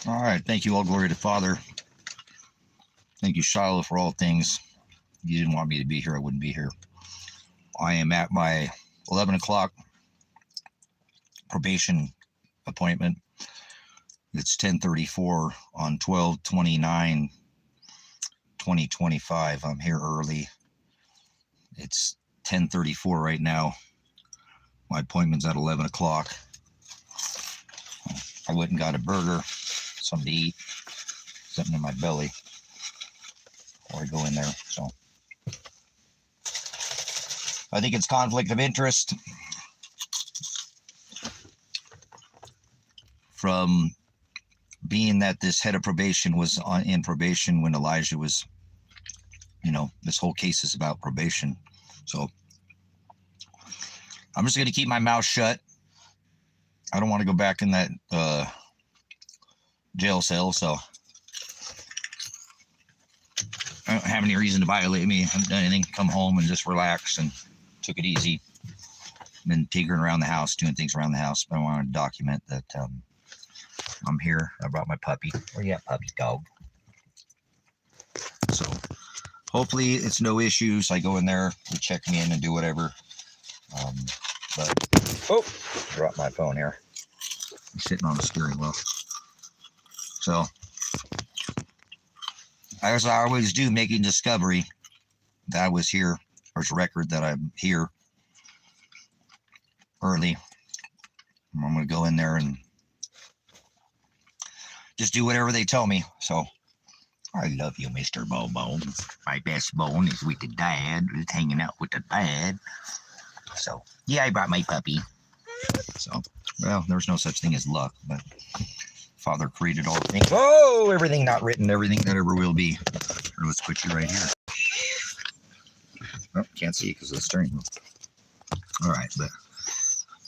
All right. Thank you. All glory to the Father. Thank you, Shiloh, for all things. If you didn't want me to be here, I wouldn't be here. I am at my 11 o'clock probation appointment. It's 10:34 on 12/29/2025. I'm here early. It's 10:34 right now. My appointment's at 11 o'clock. I went and got a burger, something to eat, something in my belly before I go in there. So I think it's conflict of interest from being that this head of probation was in probation when Elijah was, this whole case is about probation. So I'm just going to keep my mouth shut. I don't want to go back in that jail cell, so I don't have any reason to violate me. I haven't done anything. Come home and just relax and took it easy. Been tinkering around the house, doing things around the house, but I wanted to document that I'm here. I brought my puppy. Where you at, puppy dog? So hopefully it's no issues. I go in there, they check me in and do whatever. Dropped my phone here. I'm sitting on the steering wheel. So, as I always do, making discovery that I was here. There's a record that I'm here early. I'm going to go in there and just do whatever they tell me. So, I love you, Mr. Bobo. My best bone is with the dad. It's hanging out with the dad. So, yeah, I brought my puppy. So, well, there's no such thing as luck, but Father created all things. Oh, everything not written, everything that ever will be. Or let's put you right here. Oh, can't see because of the steering wheel. All right, but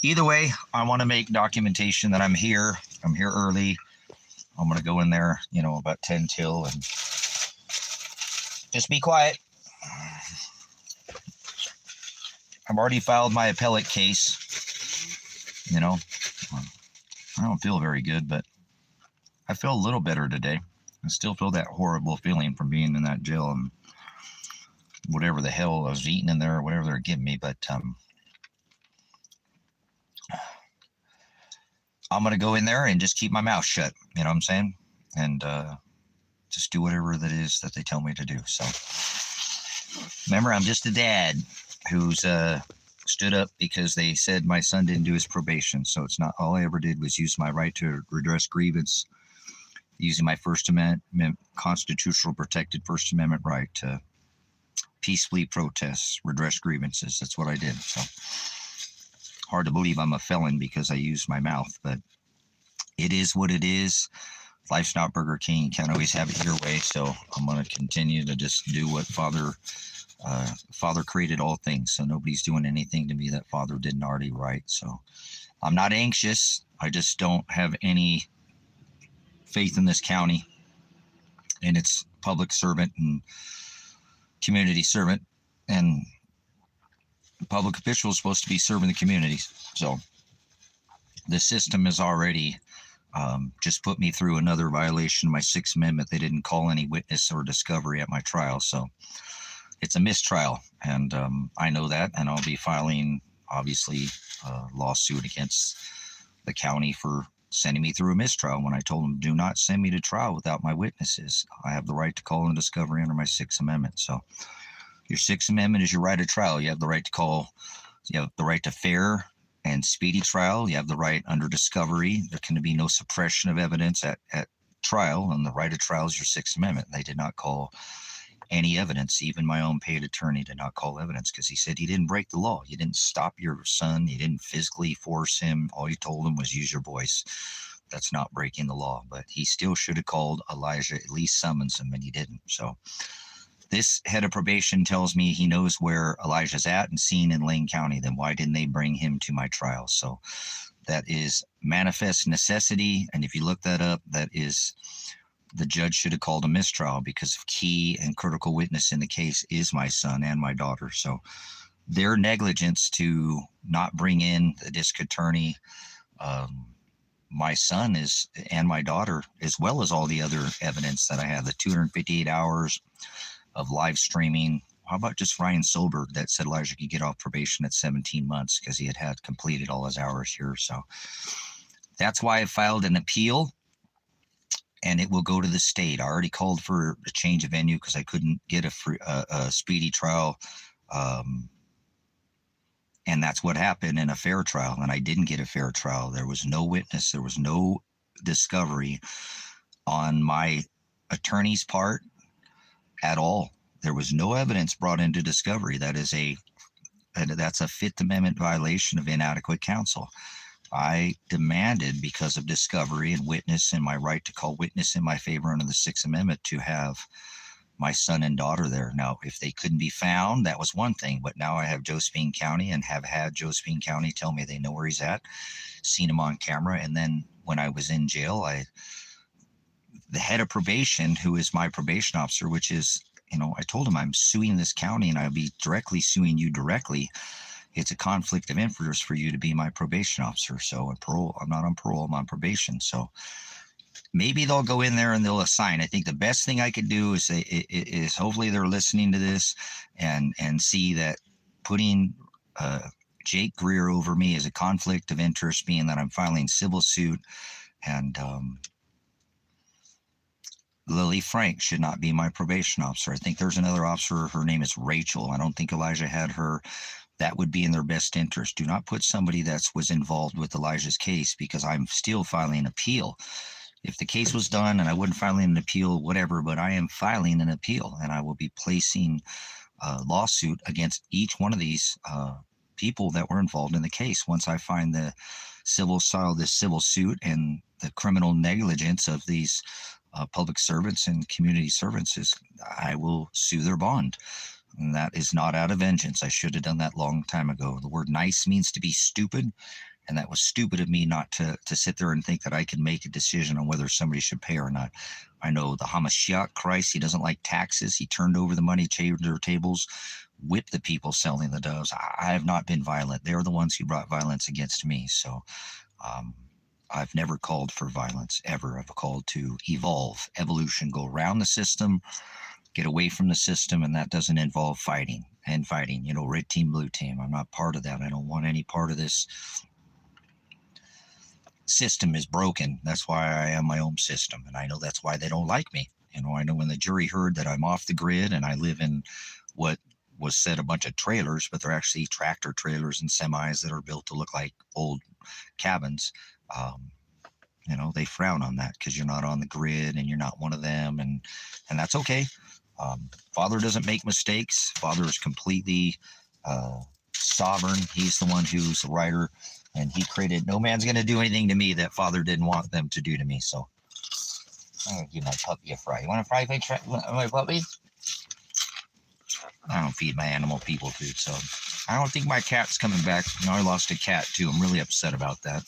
either way, I want to make documentation that I'm here. I'm here early. I'm going to go in there, about 10 till and just be quiet. I've already filed my appellate case. I don't feel very good, but I feel a little better today. I still feel that horrible feeling from being in that jail and whatever the hell I was eating in there or whatever they're giving me, but I'm going to go in there and just keep my mouth shut, you know what I'm saying? And just do whatever that is that they tell me to do. So remember, I'm just a dad who's stood up because they said my son didn't do his probation. So it's not, all I ever did was use my right to redress grievance, using my First Amendment, constitutional protected First Amendment right to peacefully protest, redress grievances. That's what I did. So hard to believe I'm a felon because I used my mouth, but it is what it is. Life's not Burger King. You can't always have it your way. So I'm going to continue to just do what Father created all things. So nobody's doing anything to me that Father didn't already write. So I'm not anxious. I just don't have any faith in this county and its public servant and community servant, and public officials supposed to be serving the communities. So the system has already just put me through another violation of my Sixth Amendment. They didn't call any witness or discovery at my trial. So it's a mistrial, and I know that, and I'll be filing, obviously, a lawsuit against the county for sending me through a mistrial when I told them, do not send me to trial without my witnesses. I have the right to call in discovery under my Sixth Amendment. So your Sixth Amendment is your right of trial. You have the right to call, you have the right to fair and speedy trial. You have the right under discovery. There can be no suppression of evidence at trial, and the right of trial is your Sixth Amendment. They did not call any evidence. Even my own paid attorney did not call evidence because he said he didn't break the law. You didn't stop your son. You didn't physically force him. All you told him was use your voice. That's not breaking the law. But he still should have called Elijah, at least summons him, and he didn't. So this head of probation tells me he knows where Elijah's at and seen in Lane County. Then why didn't they bring him to my trial? So that is manifest necessity. And if you look that up, that is, the judge should have called a mistrial because key and critical witness in the case is my son and my daughter. So their negligence to not bring in the district attorney, my son is, and my daughter, as well as all the other evidence that I have, the 258 hours of live streaming. How about just Ryan Solberg that said Elijah could get off probation at 17 months because he had completed all his hours here. So that's why I filed an appeal, and it will go to the state. I already called for a change of venue because I couldn't get a speedy trial. And that's what happened in a fair trial. And I didn't get a fair trial. There was no witness. There was no discovery on my attorney's part at all. There was no evidence brought into discovery. That's a Fifth Amendment violation of inadequate counsel. I demanded, because of discovery and witness and my right to call witness in my favor under the Sixth Amendment, to have my son and daughter there. Now, if they couldn't be found, that was one thing. But now I have Josephine County and have had Josephine County tell me they know where he's at, seen him on camera. And then when I was in jail, the head of probation, who is my probation officer, which is, I told him I'm suing this county and I'll be directly suing you directly. It's a conflict of interest for you to be my probation officer. So on parole, I'm not on parole, I'm on probation. So maybe they'll go in there and they'll assign. I think the best thing I could do is hopefully they're listening to this and see that putting Jake Greer over me is a conflict of interest, being that I'm filing civil suit, and Lily Frank should not be my probation officer. I think there's another officer. Her name is Rachel. I don't think Elijah had her. That would be in their best interest. Do not put somebody that was involved with Elijah's case, because I'm still filing an appeal. If the case was done and I wouldn't filing an appeal, whatever, but I am filing an appeal, and I will be placing a lawsuit against each one of these people that were involved in the case. Once I find the civil suit and the criminal negligence of these public servants and community servants, I will sue their bond. And that is not out of vengeance. I should have done that long time ago. The word nice means to be stupid. And that was stupid of me not to sit there and think that I could make a decision on whether somebody should pay or not. I know the Hamashiach Christ, he doesn't like taxes. He turned over the money changer tables, whipped the people selling the doves. I have not been violent. They're the ones who brought violence against me. So I've never called for violence, ever. I've called to evolve, evolution, go around the system, get away from the system, and that doesn't involve fighting. Red team, blue team. I'm not part of that. I don't want any part of this. System is broken. That's why I am my own system, and I know that's why they don't like me. I know when the jury heard that I'm off the grid and I live in what was said a bunch of trailers, but they're actually tractor trailers and semis that are built to look like old cabins. They frown on that because you're not on the grid and you're not one of them, and that's okay. Father doesn't make mistakes. Father is completely sovereign. He's the one who's the writer. And he created, no man's going to do anything to me that Father didn't want them to do to me. So I'm going to give my puppy a fry. You want a fry, my puppy? I don't feed my animal people food. So I don't think my cat's coming back. I lost a cat too. I'm really upset about that.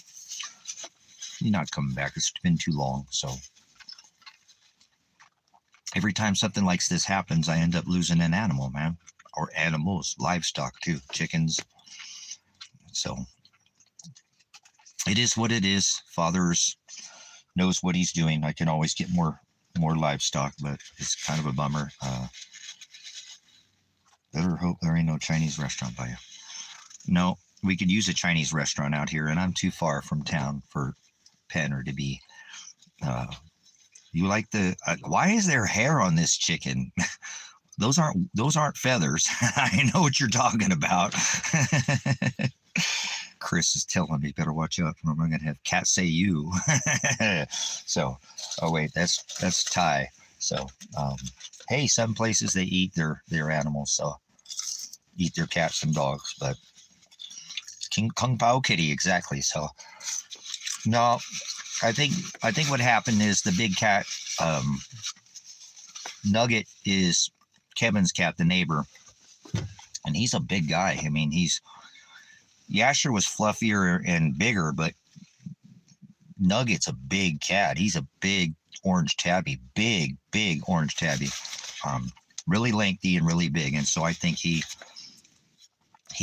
He's not coming back. It's been too long. So every time something like this happens, I end up losing an animal, man. Or animals, livestock too, chickens. So it is what it is. Father knows what he's doing. I can always get more livestock, but it's kind of a bummer. Better hope there ain't no Chinese restaurant by you. No, we could use a Chinese restaurant out here, and I'm too far from town for Penner to be. You like why is there hair on this chicken? Those aren't feathers. I know what you're talking about. Chris is telling me, better watch out, or I'm going to have cat say you. So, oh wait, that's Thai. So, hey, some places they eat their animals, so eat their cats and dogs, but Kung Pao Kitty, exactly. So, no, I think what happened is the big cat, Nugget is Kevin's cat, the neighbor, and he's a big guy. I mean, Yasher was fluffier and bigger, but Nugget's a big cat. He's a big orange tabby, big orange tabby, really lengthy and really big. And so I think he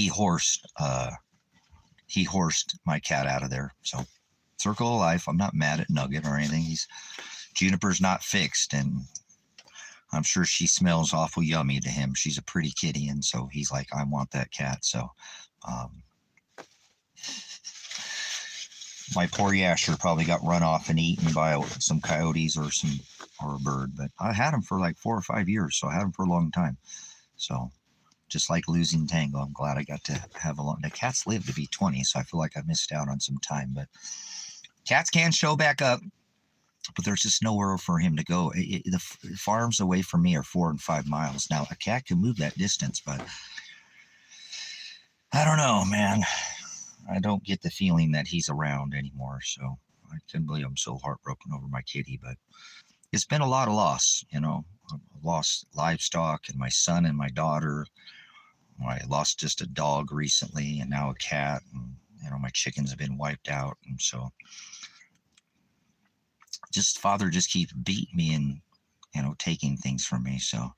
horsed my cat out of there. So circle of life. I'm not mad at Nugget or anything. Juniper's not fixed, and I'm sure she smells awful yummy to him. She's a pretty kitty, and so he's like, I want that cat. So my poor Yasher probably got run off and eaten by some coyotes or a bird. But I had him for like 4 or 5 years, so I had him for a long time. So just like losing Tango, I'm glad I got to have a long. The cats live to be 20, so I feel like I missed out on some time. But cats can show back up, but there's just nowhere for him to go. The farms away from me are 4 and 5 miles. Now a cat can move that distance, but I don't know, man. I don't get the feeling that he's around anymore. So I can't believe I'm so heartbroken over my kitty, but it's been a lot of loss. I lost livestock and my son and my daughter. I lost just a dog recently and now a cat, and my chickens have been wiped out. And so Father just keeps beating me and taking things from me. So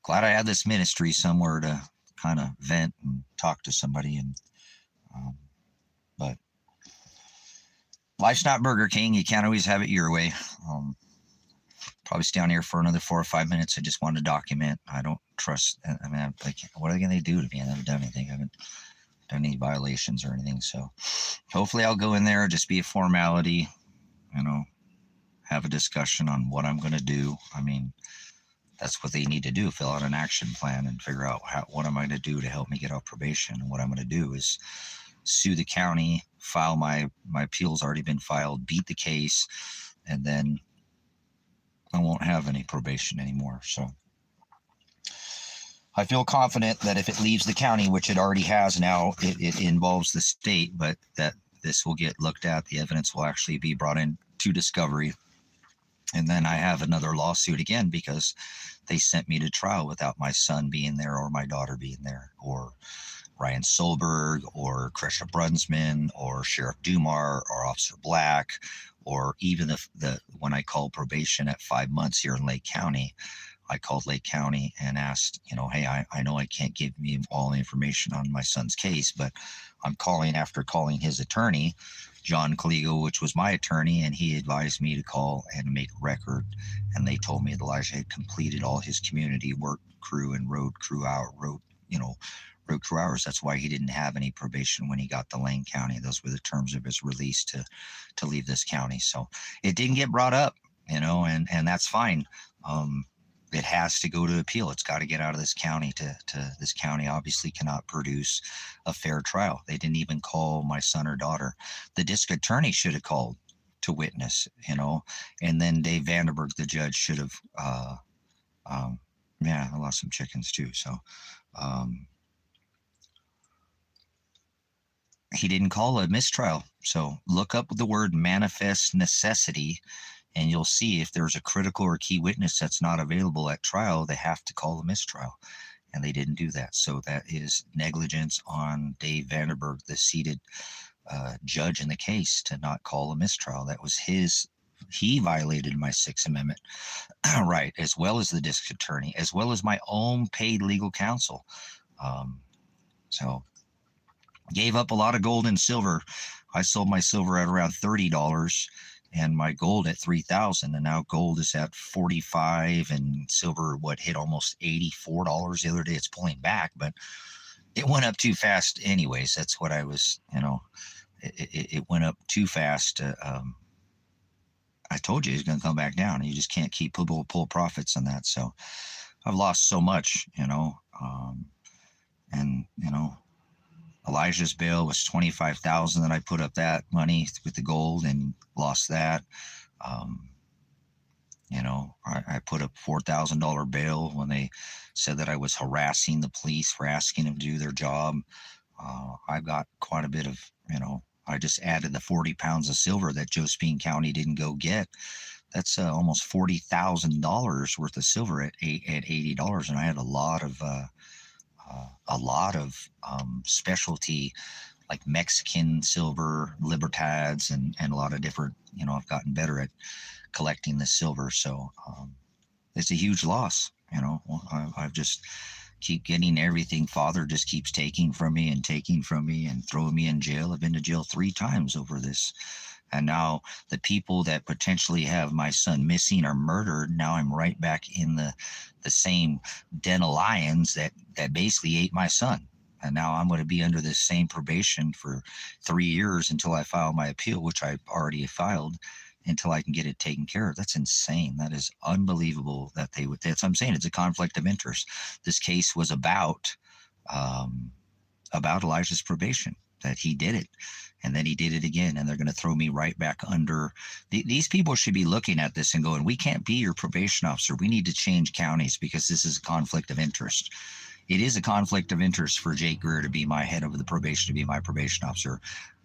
glad I had this ministry somewhere to kind of vent and talk to somebody. And but life's not Burger King. You can't always have it your way. Probably stay on here for another 4 or 5 minutes. I just wanted to document. I don't trust. I mean, what are they going to do to me? I haven't done anything. I haven't done any violations or anything. So hopefully I'll go in there, just be a formality, have a discussion on what I'm going to do. I mean, that's what they need to do, fill out an action plan and figure out what am I going to do to help me get off probation. And what I'm going to do is sue the county, file my appeal's already been filed, beat the case, and then I won't have any probation anymore. So I feel confident that if it leaves the county, which it already has now, it involves the state, but that this will get looked at. The evidence will actually be brought in to discovery. And then I have another lawsuit again because they sent me to trial without my son being there or my daughter being there, or Ryan Solberg or Kresha Brunsman or Sheriff Dumar or Officer Black, or even when I called probation at 5 months here in Lake County, I called Lake County and asked, hey, I know I can't give you all the information on my son's case, but I'm calling after calling his attorney, John Caligo, which was my attorney, and he advised me to call and make record. And they told me that Elijah had completed all his community work crew and road crew hours. That's why he didn't have any probation when he got to Lane County. Those were the terms of his release to leave this county. So it didn't get brought up, and that's fine. It has to go to appeal. It's got to get out of this county. To this county obviously cannot produce a fair trial. They didn't even call my son or daughter. The district attorney should have called to witness, and then Dave Vandenberg, the judge, should have. I lost some chickens too. So he didn't call a mistrial. So look up the word manifest necessity, and you'll see if there's a critical or key witness that's not available at trial, they have to call a mistrial. And they didn't do that. So that is negligence on Dave Vandenberg, the seated judge in the case, to not call a mistrial. That was he violated my Sixth Amendment right, as well as the district attorney, as well as my own paid legal counsel. So gave up a lot of gold and silver. I sold my silver at around $30 and my gold at $3,000, and now gold is at $45 and silver hit almost $84 the other day. It's pulling back, but it went up too fast anyways. That's what I was, it went up too fast. I told you it's going to come back down. You just can't keep pull profits on that. So I've lost so much, and Elijah's bail was $25,000 that I put up that money with the gold and lost that. I put up $4,000 bail when they said that I was harassing the police for asking them to do their job. I got quite a bit of, I just added the 40 pounds of silver that Josephine County didn't go get. That's almost $40,000 worth of silver at $80, and I had a lot of specialty like Mexican silver, Libertads, and a lot of different, I've gotten better at collecting the silver. So it's a huge loss. I've just keep getting everything. Father just keeps taking from me and throwing me in jail. I've been to jail 3 times over this. And now the people that potentially have my son missing or murdered, now I'm right back in the same den of lions that basically ate my son. And now I'm going to be under this same probation for 3 years until I file my appeal, which I've already filed, until I can get it taken care of. That's insane. That is unbelievable that they would. That's what I'm saying. It's a conflict of interest. This case was about Elijah's probation, that he did it. And then he did it again, and they're going to throw me right back under. These people should be looking at this and going, we can't be your probation officer. We need to change counties because this is a conflict of interest. It is a conflict of interest for Jake Greer to be my head of the probation, to be my probation officer.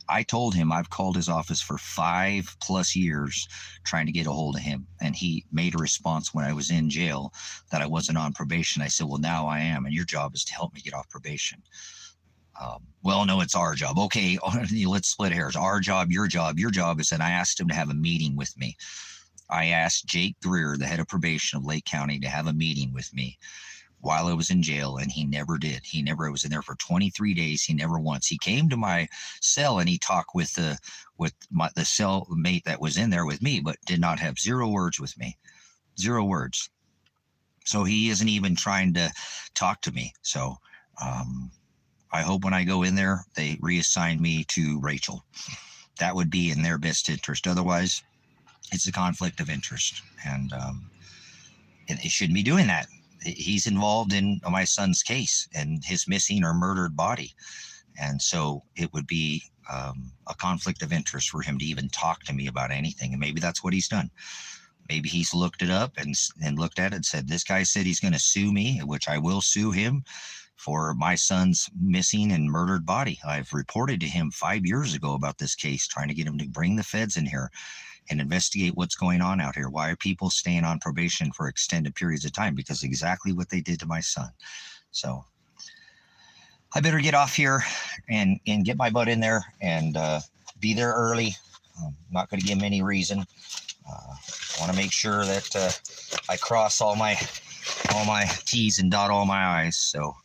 I told him I've called his office for 5+ years trying to get a hold of him. And he made a response when I was in jail that I wasn't on probation. I said, well, now I am, and your job is to help me get off probation. Well, no, it's our job. Okay, let's split hairs. Our job, your job. Your job is that I asked him to have a meeting with me. I asked Jake Greer, the head of probation of Lake County, to have a meeting with me while I was in jail, and he never did. He never was in there for 23 days. He never once. He came to my cell and he talked with the cellmate that was in there with me, but did not have 0 words with me. 0 words. So he isn't even trying to talk to me. So, I hope when I go in there, they reassign me to Rachel. That would be in their best interest. Otherwise, it's a conflict of interest. And they shouldn't be doing that. He's involved in my son's case and his missing or murdered body. And so it would be a conflict of interest for him to even talk to me about anything. And maybe that's what he's done. Maybe he's looked it up and looked at it and said, this guy said he's going to sue me, which I will sue him for my son's missing and murdered body. I've reported to him 5 years ago about this case, trying to get him to bring the feds in here and investigate what's going on out here. Why are people staying on probation for extended periods of time? Because exactly what they did to my son. So I better get off here and get my butt in there and be there early. I'm not going to give him any reason. I want to make sure that I cross all my T's and dot all my I's. So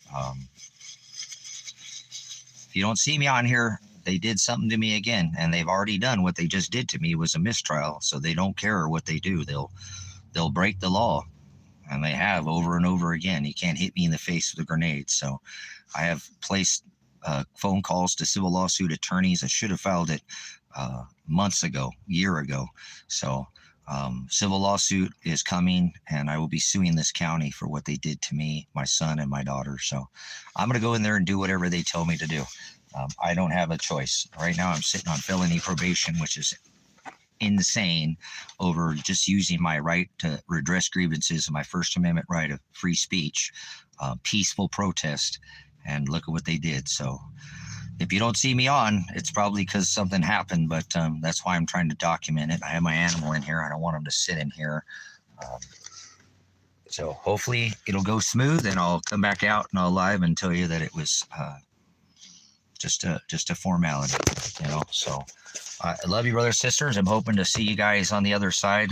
if you don't see me on here, they did something to me again, and they've already done what they just did to me was a mistrial. So they don't care what they do. They'll break the law, and they have over and over again. You can't hit me in the face with a grenade. So I have placed phone calls to civil lawsuit attorneys. I should have filed it months ago, year ago. So civil lawsuit is coming, and I will be suing this county for what they did to me, my son, and my daughter. So I'm going to go in there and do whatever they tell me to do. I don't have a choice. Right now I'm sitting on felony probation, which is insane, over just using my right to redress grievances and my First Amendment right of free speech, peaceful protest, and look at what they did. So if you don't see me on, it's probably because something happened, but that's why I'm trying to document it. I have my animal in here. I don't want him to sit in here. So hopefully it'll go smooth, and I'll come back out and I'll live and tell you that it was just a formality, you know. So I love you, brothers, sisters. I'm hoping to see you guys on the other side.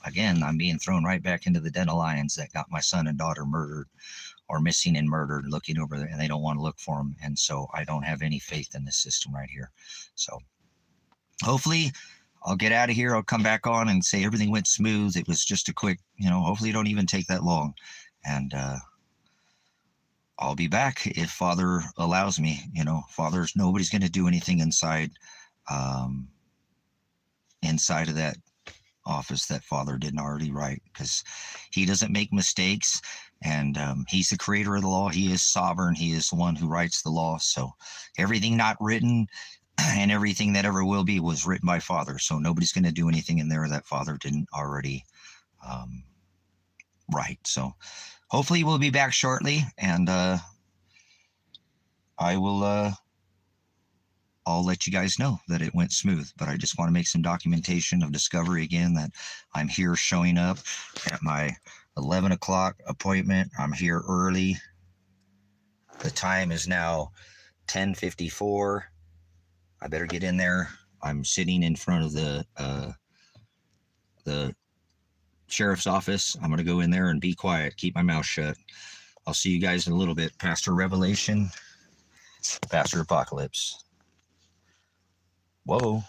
Again, I'm being thrown right back into the den of lions that got my son and daughter murdered, or missing and murdered, looking over there, and they don't want to look for them. And so I don't have any faith in this system right here. So hopefully I'll get out of here. I'll come back on and say everything went smooth. It was just a quick, you know, hopefully it don't even take that long. And I'll be back if Father allows me. You know, nobody's going to do anything inside of that office that Father didn't already write, because he doesn't make mistakes, and he's the creator of the law. He is sovereign. He is the one who writes the law. So everything not written and everything that ever will be was written by Father. So nobody's going to do anything in there that Father didn't already write. So hopefully we'll be back shortly, and I'll let you guys know that it went smooth. But I just want to make some documentation of discovery again, that I'm here showing up at my 11 o'clock appointment. I'm here early. The time is now 10:54. I better get in there. I'm sitting in front of the sheriff's office. I'm going to go in there and be quiet, keep my mouth shut. I'll see you guys in a little bit. Pastor Revelation, Pastor Apocalypse. Whoa.